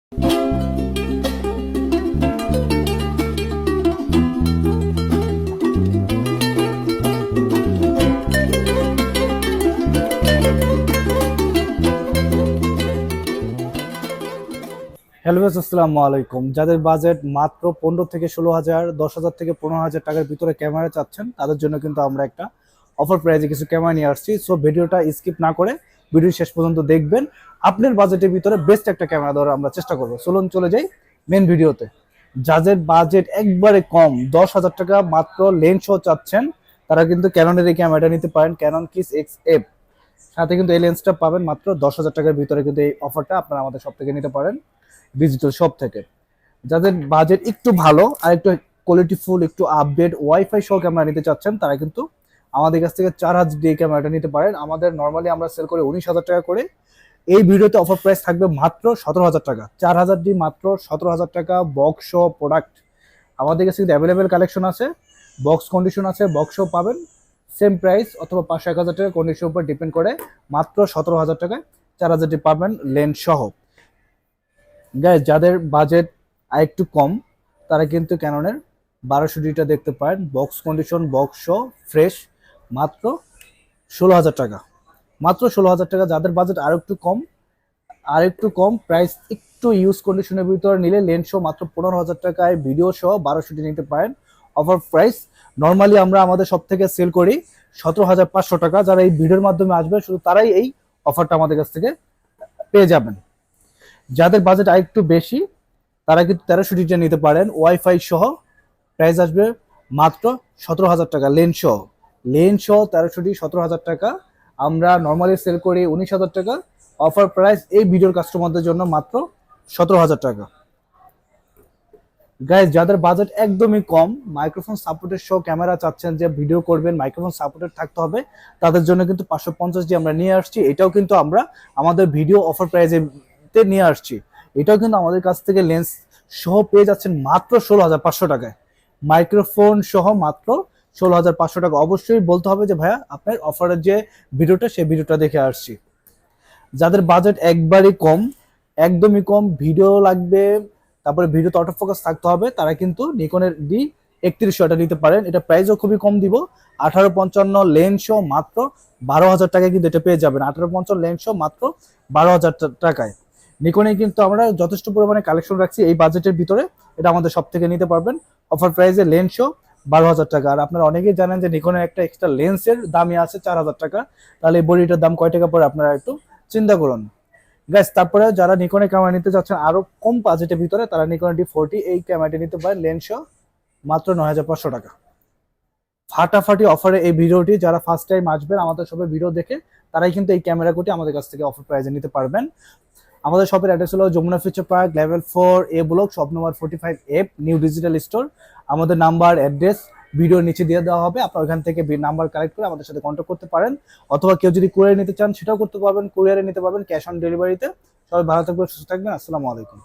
Hello guys, আসসালামু আলাইকুম। যাদের বাজেট মাত্র 15 থেকে 16,000, 10,000 থেকে 15,000 টাকার ভিতরে ক্যামেরা চাচ্ছেন, তাদের জন্য কিন্তু আমরা একটা অফার প্রাইজে কিছু ক্যামেরা নিয়ে আসছি। সো ভিডিওটা স্কিপ না করে ভিডিও শেষ পর্যন্ত দেখবেন। আপনার বাজেটের ভিতরে বেস্ট একটা ক্যামেরা দেওয়ার আমরা চেষ্টা করবো। চলুন চলে যাই মেন ভিডিওতে। যাদের বাজেট একবারে কম, 10,000 টাকা মাত্র লেন্স সহ চাচ্ছেন, তারা কিন্তু ক্যাননের এই ক্যামেরাটা নিতে পারেন, ক্যানন কিস XF। সাথে কিন্তু এই লেন্সটা পাবেন মাত্র 10,000 টাকার ভিতরে। কিন্তু এই অফারটা আপনারা আমাদের সব থেকে নিতে পারেন, ডিজিটাল শপ থেকে। যাদের বাজেট একটু ভালো আর একটু কোয়ালিটিফুল, একটু আপডেট ওয়াইফাই সহ ক্যামেরা নিতে চাচ্ছেন, তারা কিন্তু আমাদের কাছ থেকে 4,000 দিয়ে ক্যামেরাটা নিতে পারেন। আমাদের নর্মালি আমরা সেল করে 19,000 টাকা করে। এই ভিডিওতে অফার প্রাইস থাকবে মাত্র 17,000 টাকা। 4,000 ডি মাত্র 17,000 টাকা। বক্স সহ প্রোডাক্ট আমাদের কাছে কিন্তু অ্যাভেলেবেল কালেকশন আছে, বক্স কন্ডিশন আছে, বক্সও পাবেন সেম প্রাইস, অথবা 500-1,000 টাকা কন্ডিশনের উপর ডিপেন্ড করে। মাত্র 17,000 টাকায় 4,000 ডি পাবেন লেন্স সহ। গাইজ, যাদের বাজেট আর একটু কম, তারা কিন্তু ক্যাননের 1200 ডিটা দেখতে পারেন, বক্স কন্ডিশন, বক্স ফ্রেশ, মাত্র 16,000 টাকা। মাত্র 16,000 টাকা। যাদের বাজেট আর একটু কম প্রাইস, একটু ইউজ কন্ডিশনের ভিতরে নিলে লেন্স সহ মাত্র 15,000 টাকায় ভিডিও সহ 1200 ডি নিতে পারেন। অফার প্রাইস নর্মালি আমরা আমাদের সব থেকে সেল করি 17,500 টাকা। যারা এই ভিডিওর মাধ্যমে আসবে, শুধু তারাই এই অফারটা আমাদের কাছ থেকে পেয়ে যাবেন। যাদের বাজেট আরেকটু বেশি, তারা কিন্তু 1300 ডিটা নিতে পারেন ওয়াইফাই সহ। প্রাইস আসবে মাত্র 17,000 টাকা লেন্স সহ 1300 ডি 17,000 টাকা। আমরা নর্মালি সেল করি 19,000 টাকা। অফার প্রাইস এই ভিডিওর কাস্টমারদের জন্য মাত্র 17,000 টাকা। গাইজ, যাদের বাজেট একদমই কম, মাইক্রোফোন সাপোর্টের সহ ক্যামেরা চাচ্ছেন, যে ভিডিও করবেন মাইক্রোফোন সাপোর্টেড থাকতে হবে, তাদের জন্য কিন্তু 550 ডি আমরা নিয়ে আসছি। এটাও কিন্তু আমরা আমাদের ভিডিও অফার প্রাইজে নিয়ে আসছি। এটাও কিন্তু আমাদের কাছ থেকে লেন্স সহ পেয়ে যাচ্ছেন মাত্র 16,500 টাকায়। মাইক্রোফোন সহ মাত্র 16,500 টাকা। অবশ্যই বলতে হবে যে ভাইয়া, আপনার অফারের যে ভিডিওটা, সেই ভিডিওটা দেখে আসছি। যাদের বাজেট একবারই কম, একদমই কম, ভিডিও লাগবে, তারপরে ভিডিওতে অটো ফোকাস থাকতে হবে, তারা কিন্তু নিকনের D3100 নিতে পারেন। এটা প্রাইসও খুবই কম দিব, 1855 লেন্স সহ মাত্র 12,000 টাকায় কিন্তু এটা পেয়ে যাবেন। 1855 লেন্স সহ মাত্র 12,000 টাকায়। নিকনে কিন্তু আমরা যথেষ্ট পরিমাণে কালেকশন রাখছি এই বাজেটের ভিতরে। এটা আমাদের সব থেকে নিতে পারবেন অফার প্রাইসে, লেন্স সহ 12,000 টাকা। আর আপনারা অনেকেই জানেন যে নিকনের একটা এক্সট্রা লেন্সের দামই আছে 4,000 টাকা। তাহলে এই বডিটার দাম কয় টাকা পড়ে আপনারা একটু চিন্তা করুন। গাইস, তারপরে যারা নিকনের ক্যামেরা নিতে চাচ্ছেন আরো কম বাজেটের ভিতরে, তারা নিকন D40 এই ক্যামেরাটি নিতে পারেন লেন্স সহ মাত্র 9,500 টাকা। ফাটাফাটি অফারে এই ভিডিওটি, যারা ফার্স্ট টাইম আসবেন আমাদের শপে ভিডিও দেখে, তারাই কিন্তু এই ক্যামেরাটি আমাদের কাছ থেকে অফার প্রাইসে নিতে পারবেন। আমাদের শপের অ্যাড্রেস হলো Jamuna future park, level 4A block, shop number 45F, new digital store. আমাদের নাম্বার, অ্যাড্রেস ভিডিওর নিচে দিয়ে দেওয়া হবে। আপনারা ওখান থেকে নাম্বার কালেক্ট করে আমাদের সাথে কন্ট্যাক্ট করতে পারেন, অথবা কেউ যদি কুরিয়ার নিতে চান সেটাও করতে পারবেন, কুরিয়ারে নিতে পারবেন, ক্যাশ অন ডেলিভারিতে। সবাই ভালো থাকবেন, সুস্থ থাকবেন। আসসালামু আলাইকুম।